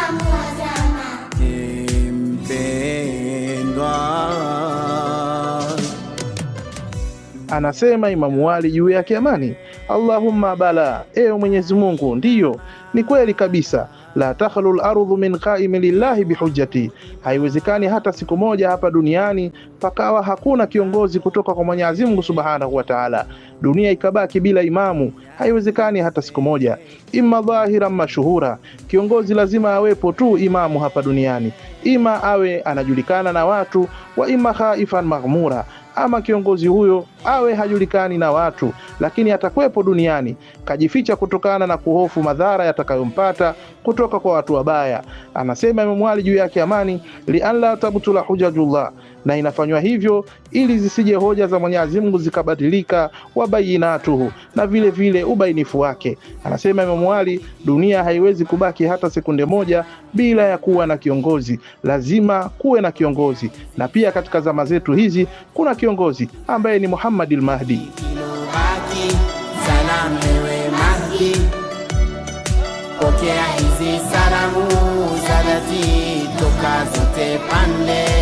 imamu wazama. Anasema Imamu Ali juu yake amani, Allahumma bala, ewe Mwenyezi Mungu, ndiyo ni kweli kabisa, la takhlul ardhu min qaimi lillahi bihujjati, haiwezekani hata siku moja hapa duniani pakawa hakuna kiongozi kutoka kwa Mwenyezi Mungu Subhanahu wa Ta'ala, dunia ikabaki bila imamu, haiwezekani hata siku moja. Imma dhahiran mashuhura, kiongozi lazima awepo tu imamu hapa duniani, ima awe anajulikana na watu, wa imma khaifan maghmura, ama kiongozi huyo awe hajulikani na watu, lakini atakwepo duniani kajificha kutokana na kuhofu madhara yatakayompata kutoka kwa watu wabaya. Anasema Imamu Ali juu yake amani, li an la tabtula hujajullah, na inafanywa hivyo ili zisije hoja za Mwenyezi Mungu zikabadilika, wa bayinatuhu, na vile vile ubainifu wake. Anasema Imamu Ali, dunia haiwezi kubaki hata sekunde moja bila ya kuwa na kiongozi, lazima kuwe na kiongozi, na pia katika zama zetu hizi kuna kiongozi ambaye ni Muhammad al-Mahdi. Salam ewe Mahdi, pokea hizi salamu za dhati toka zote pande.